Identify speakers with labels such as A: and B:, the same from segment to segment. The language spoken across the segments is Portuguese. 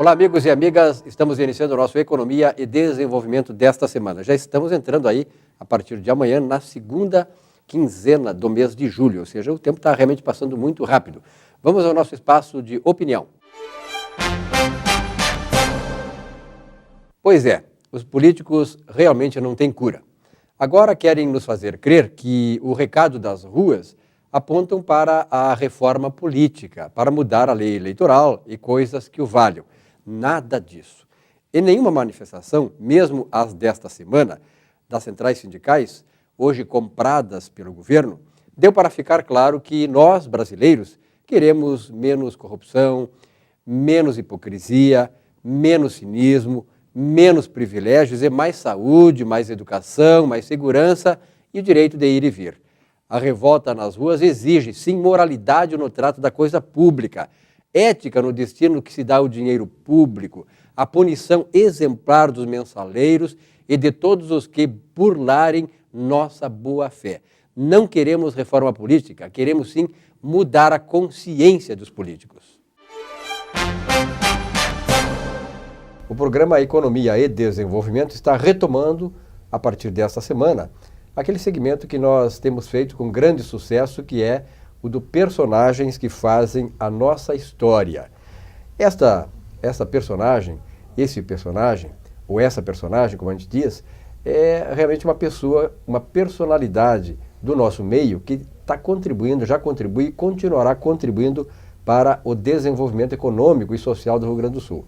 A: Olá, amigos e amigas. Estamos iniciando o nosso Economia e Desenvolvimento desta semana. Já estamos entrando aí, a partir de amanhã, na segunda quinzena do mês de julho, ou seja, o tempo está realmente passando muito rápido. Vamos ao nosso espaço de opinião. Pois é, os políticos realmente não têm cura. Agora querem nos fazer crer que o recado das ruas apontam para a reforma política, para mudar a lei eleitoral e coisas que o valham. Nada disso. Em nenhuma manifestação, mesmo as desta semana, das centrais sindicais, hoje compradas pelo governo, deu para ficar claro que nós, brasileiros, queremos menos corrupção, menos hipocrisia, menos cinismo, menos privilégios e mais saúde, mais educação, mais segurança e o direito de ir e vir. A revolta nas ruas exige, sim, moralidade no trato da coisa pública, ética no destino que se dá ao dinheiro público, a punição exemplar dos mensaleiros e de todos os que burlarem nossa boa-fé. Não queremos reforma política, queremos, sim, mudar a consciência dos políticos. O programa Economia e Desenvolvimento está retomando, a partir desta semana, aquele segmento que nós temos feito com grande sucesso, que é o do personagens que fazem a nossa história. Essa personagem, esse personagem, ou essa personagem, como a gente diz, é realmente uma pessoa, uma personalidade do nosso meio que está contribuindo, já contribui e continuará contribuindo para o desenvolvimento econômico e social do Rio Grande do Sul.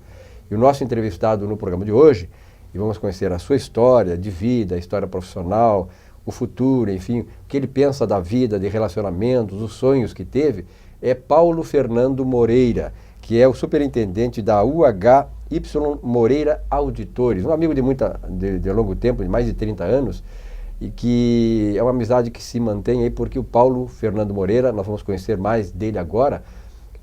A: E o nosso entrevistado no programa de hoje, e vamos conhecer a sua história de vida, a história profissional, o futuro, enfim, o que ele pensa da vida, de relacionamentos, os sonhos que teve, é Paulo Fernando Moreira, que é o superintendente da UHY Moreira Auditores, um amigo de longo tempo, de mais de 30 anos, e que é uma amizade que se mantém aí porque o Paulo Fernando Moreira, nós vamos conhecer mais dele agora,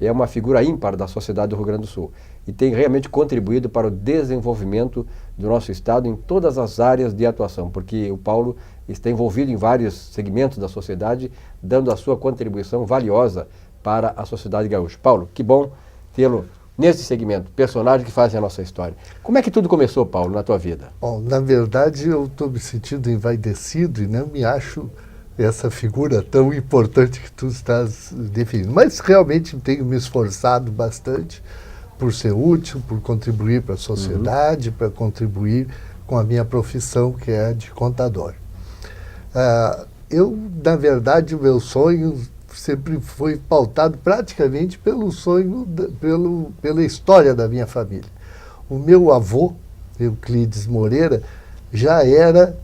A: é uma figura ímpar da sociedade do Rio Grande do Sul e tem realmente contribuído para o desenvolvimento do nosso estado em todas as áreas de atuação, porque o Paulo está envolvido em vários segmentos da sociedade, dando a sua contribuição valiosa para a sociedade gaúcha. Paulo, que bom tê-lo nesse segmento, personagens que fazem a nossa história. Como é que tudo começou, Paulo, na tua vida?
B: Bom, na verdade, eu estou me sentindo envaidecido e não me acho essa figura tão importante que tu estás definindo. Mas realmente tenho me esforçado bastante por ser útil, por contribuir para a sociedade, para contribuir com a minha profissão, que é a de contador. Na verdade, o meu sonho sempre foi pautado praticamente pelo sonho, pela história da minha família. O meu avô, Euclides Moreira, já era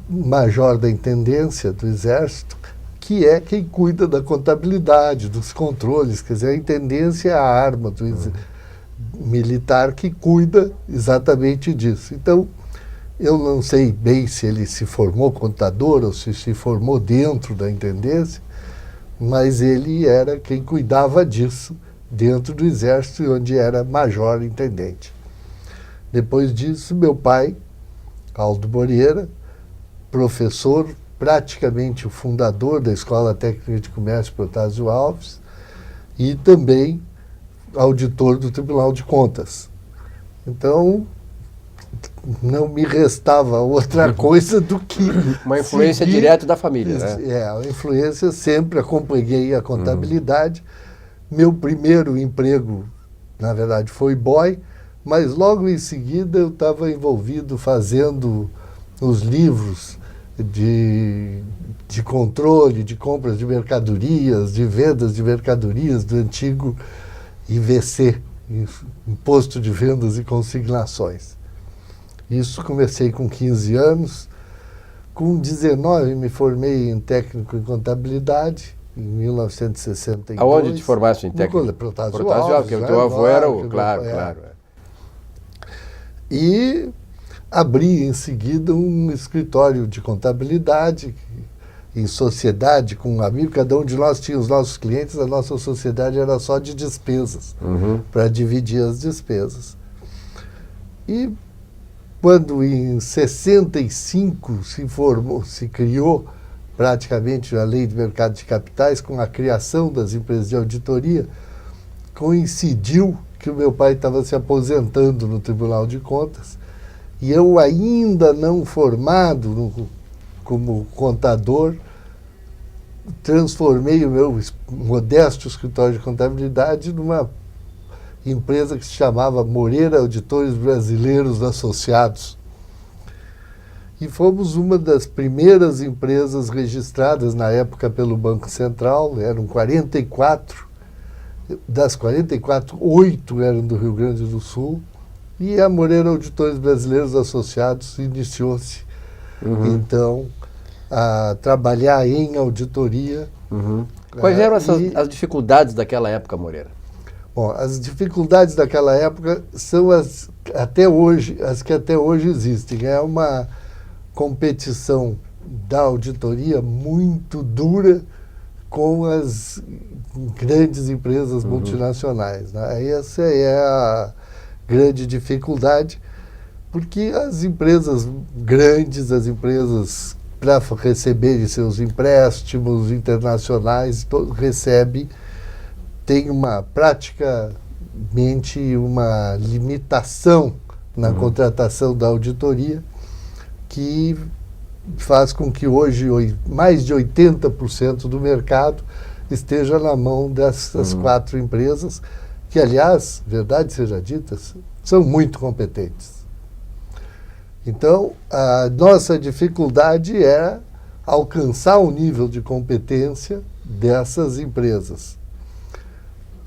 B: major da intendência do Exército, que é quem cuida da contabilidade, dos controles. Quer dizer, a intendência é a arma do militar que cuida exatamente disso. Então, eu não sei bem se ele se formou contador ou se formou dentro da intendência, mas ele era quem cuidava disso dentro do Exército, onde era major intendente. Depois disso, meu pai, Aldo Moreira, professor, praticamente o fundador da Escola Técnica de Comércio Protásio Alves e também auditor do Tribunal de Contas. Então, não me restava outra coisa do que
A: uma influência direta da família, né?
B: A influência, sempre acompanhei a contabilidade. Meu primeiro emprego, na verdade, foi boy, mas logo em seguida eu estava envolvido fazendo os livros de controle, de compras de mercadorias, de vendas de mercadorias do antigo IVC, Imposto de Vendas e Consignações. Isso comecei com 15 anos. Com 19 me formei em técnico em contabilidade, em 1962.
A: Aonde te formaste em técnico?
B: Protásio
A: Alves,
B: Alves,
A: porque o teu avô era o... Claro.
B: E abri em seguida um escritório de contabilidade em sociedade com um amigo. Cada um de nós tinha os nossos clientes, a nossa sociedade era só de despesas, para dividir as despesas. E quando em 65 se criou praticamente a Lei de Mercado de Capitais, com a criação das empresas de auditoria, coincidiu que o meu pai estava se aposentando no Tribunal de Contas, e eu ainda não formado como contador, transformei o meu modesto escritório de contabilidade numa empresa que se chamava Moreira Auditores Brasileiros Associados. E fomos uma das primeiras empresas registradas na época pelo Banco Central, eram 44, das 44, 8 eram do Rio Grande do Sul, e a Moreira Auditores Brasileiros Associados iniciou-se, então, a trabalhar em auditoria.
A: Quais eram as dificuldades daquela época, Moreira?
B: Bom, as dificuldades daquela época são as que até hoje existem. É uma competição da auditoria muito dura com as grandes empresas multinacionais, né? Essa é a grande dificuldade, porque as empresas grandes, as empresas para receberem seus empréstimos internacionais, tem praticamente uma limitação na contratação da auditoria, que faz com que hoje mais de 80% do mercado esteja na mão dessas 4 empresas, que, aliás, verdade seja dita, são muito competentes. Então, a nossa dificuldade é alcançar o nível de competência dessas empresas.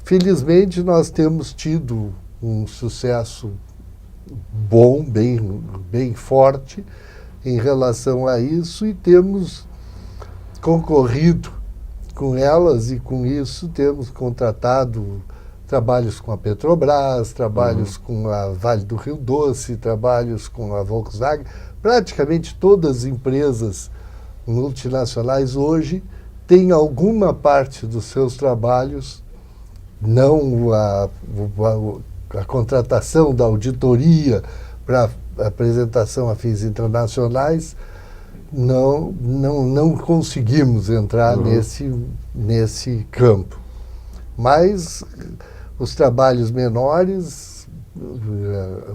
B: Felizmente, nós temos tido um sucesso bom, bem forte em relação a isso, e temos concorrido com elas, e com isso temos contratado trabalhos com a Petrobras, trabalhos com a Vale do Rio Doce, trabalhos com a Volkswagen. Praticamente todas as empresas multinacionais hoje têm alguma parte dos seus trabalhos, não a contratação da auditoria para apresentação a fins internacionais, não conseguimos entrar nesse campo. Mas os trabalhos menores,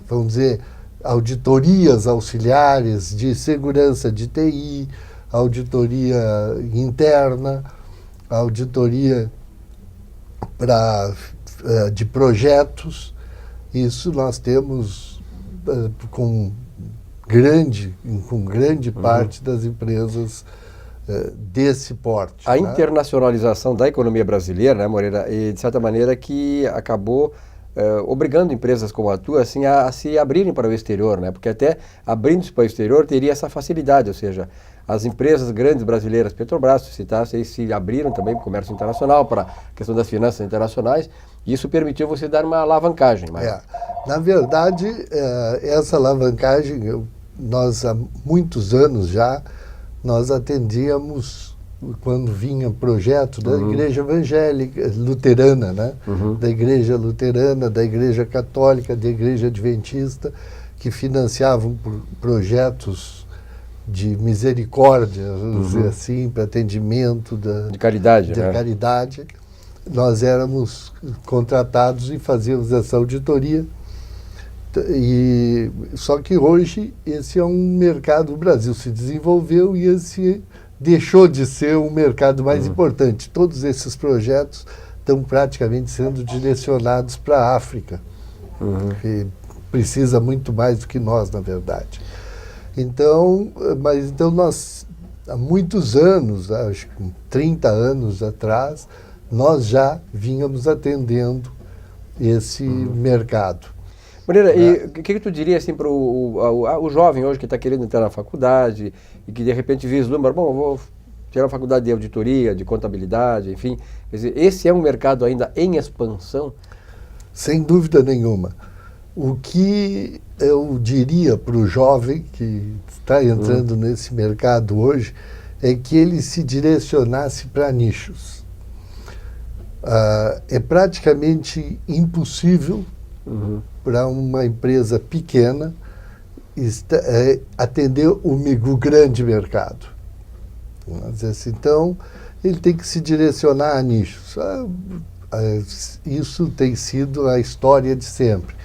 B: vamos dizer, auditorias auxiliares de segurança de TI, auditoria interna, auditoria de projetos, isso nós temos com grande parte das empresas desse porte.
A: A internacionalização da economia brasileira, né, Moreira, e de certa maneira que acabou obrigando empresas como a tua assim, a se abrirem para o exterior, né? Porque até abrindo-se para o exterior teria essa facilidade, ou seja, as empresas grandes brasileiras, Petrobras, se citasse, se abriram também para o comércio internacional, para a questão das finanças internacionais, e isso permitiu você dar uma alavancagem.
B: Na verdade, essa alavancagem, nós há muitos anos já, nós atendíamos, quando vinha projeto da Igreja Evangélica Luterana, né? Da Igreja Luterana, da Igreja Católica, da Igreja Adventista, que financiavam projetos de misericórdia, vamos dizer assim, para atendimento
A: de caridade.
B: Caridade. Nós éramos contratados e fazíamos essa auditoria. Só que hoje esse é um mercado, o Brasil se desenvolveu e esse deixou de ser um mercado mais importante. Todos esses projetos estão praticamente sendo direcionados para a África, que precisa muito mais do que nós, na verdade. Então nós, há muitos anos, acho que 30 anos atrás, nós já vínhamos atendendo esse mercado.
A: Moreira, e o que tu diria assim, para o jovem hoje que está querendo entrar na faculdade e que de repente vislumbra, bom, eu vou tirar a faculdade de auditoria, de contabilidade, enfim, quer dizer, esse é um mercado ainda em expansão?
B: Sem dúvida nenhuma. O que eu diria para o jovem que está entrando nesse mercado hoje é que ele se direcionasse para nichos. É praticamente impossível para uma empresa pequena atender o grande mercado. Então, ele tem que se direcionar a nichos. Isso tem sido a história de sempre.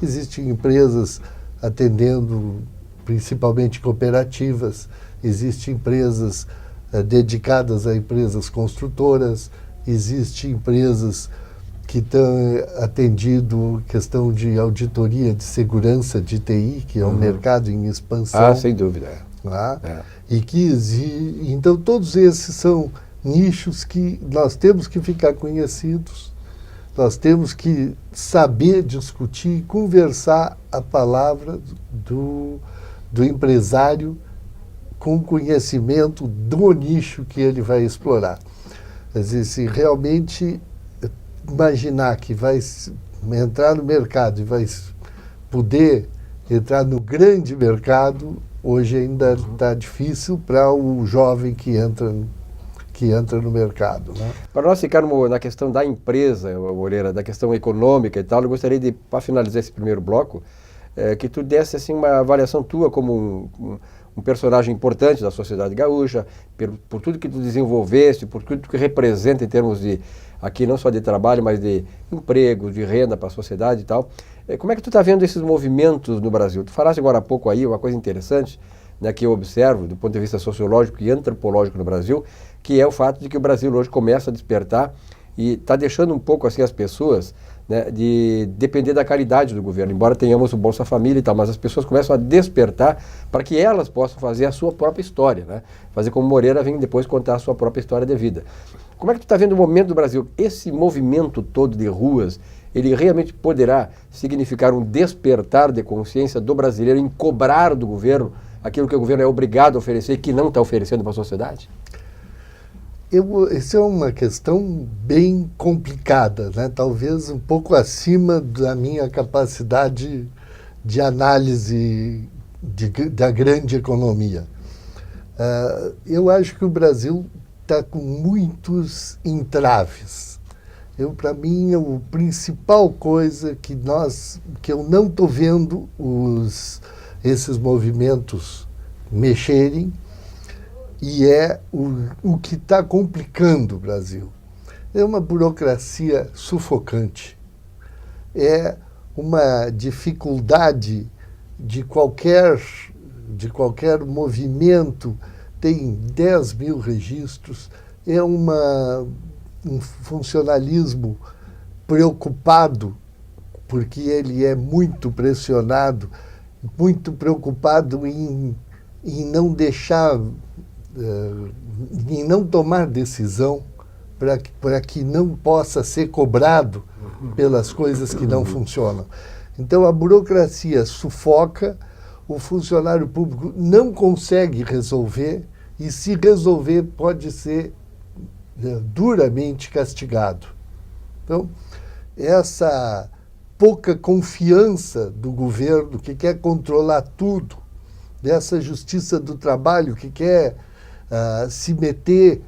B: Existem empresas atendendo principalmente cooperativas, existem empresas dedicadas a empresas construtoras, existem empresas que estão atendido questão de auditoria de segurança de TI, que é um mercado em expansão.
A: Ah, sem dúvida.
B: E então todos esses são nichos que nós temos que ficar conhecidos, nós temos que saber discutir e conversar a palavra do empresário com conhecimento do nicho que ele vai explorar. Quer dizer, se realmente imaginar que vai entrar no mercado e vai poder entrar no grande mercado, hoje ainda está difícil para o jovem que entra no mercado. Né?
A: Para nós ficarmos na questão da empresa, Moreira, da questão econômica e tal, eu gostaria de, para finalizar esse primeiro bloco, que tu desse assim, uma avaliação tua como um personagem importante da sociedade gaúcha, por tudo que tu desenvolveste, por tudo que representa em termos de, aqui não só de trabalho, mas de emprego, de renda para a sociedade e tal. Como é que tu está vendo esses movimentos no Brasil? Tu falaste agora há pouco aí uma coisa interessante, né, que eu observo do ponto de vista sociológico e antropológico no Brasil, que é o fato de que o Brasil hoje começa a despertar e está deixando um pouco assim as pessoas, né, de depender da caridade do governo, embora tenhamos o Bolsa Família e tal, mas as pessoas começam a despertar para que elas possam fazer a sua própria história, né? Fazer como Moreira vem depois contar a sua própria história de vida. Como é que tu está vendo o momento do Brasil? Esse movimento todo de ruas, ele realmente poderá significar um despertar de consciência do brasileiro em cobrar do governo aquilo que o governo é obrigado a oferecer e que não está oferecendo para a sociedade?
B: Essa é uma questão bem complicada, né? Talvez um pouco acima da minha capacidade de análise da grande economia. Eu acho que o Brasil está com muitos entraves. Para mim, a principal coisa que eu não estou vendo esses movimentos mexerem, e é o que está complicando o Brasil. É uma burocracia sufocante. É uma dificuldade de qualquer movimento, tem 10 mil registros, é um funcionalismo preocupado, porque ele é muito pressionado, muito preocupado em não deixar, em não tomar decisão para que não possa ser cobrado pelas coisas que não funcionam. Então, a burocracia sufoca, o funcionário público não consegue resolver, e se resolver pode ser duramente castigado. Então, essa pouca confiança do governo que quer controlar tudo, dessa justiça do trabalho que quer se meter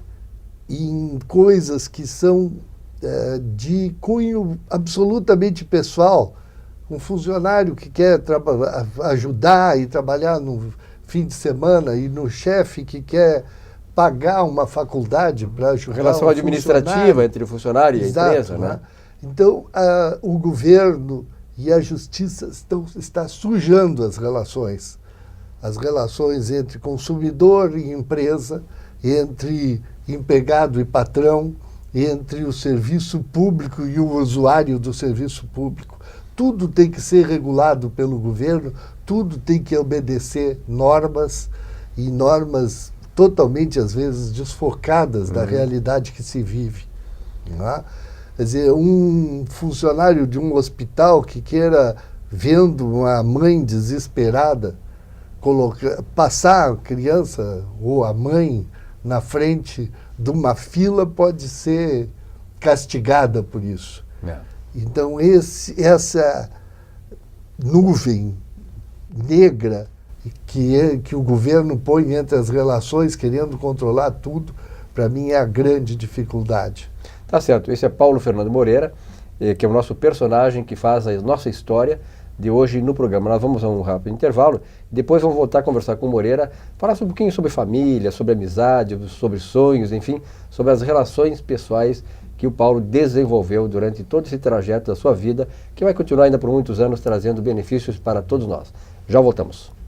B: em coisas que são de cunho absolutamente pessoal, um funcionário que quer ajudar e trabalhar no fim de semana e no chefe que quer pagar uma faculdade para ajudar
A: relação administrativa entre o funcionário e a empresa, né?
B: Então, o governo e a justiça está sujando as relações entre consumidor e empresa, entre empregado e patrão, entre o serviço público e o usuário do serviço público. Tudo tem que ser regulado pelo governo, tudo tem que obedecer normas, e normas totalmente, às vezes, desfocadas da realidade que se vive. Não é? Quer dizer, um funcionário de um hospital que queira, vendo uma mãe desesperada, passar a criança ou a mãe na frente de uma fila, pode ser castigada por isso. Então, essa nuvem negra que o governo põe entre as relações, querendo controlar tudo, para mim é a grande dificuldade.
A: Tá certo. Esse é Paulo Fernando Moreira, que é o nosso personagem que faz a nossa história de hoje no programa. Nós vamos a um rápido intervalo, depois vamos voltar a conversar com o Moreira, falar um pouquinho sobre família, sobre amizade, sobre sonhos, enfim, sobre as relações pessoais que o Paulo desenvolveu durante todo esse trajeto da sua vida, que vai continuar ainda por muitos anos trazendo benefícios para todos nós. Já voltamos.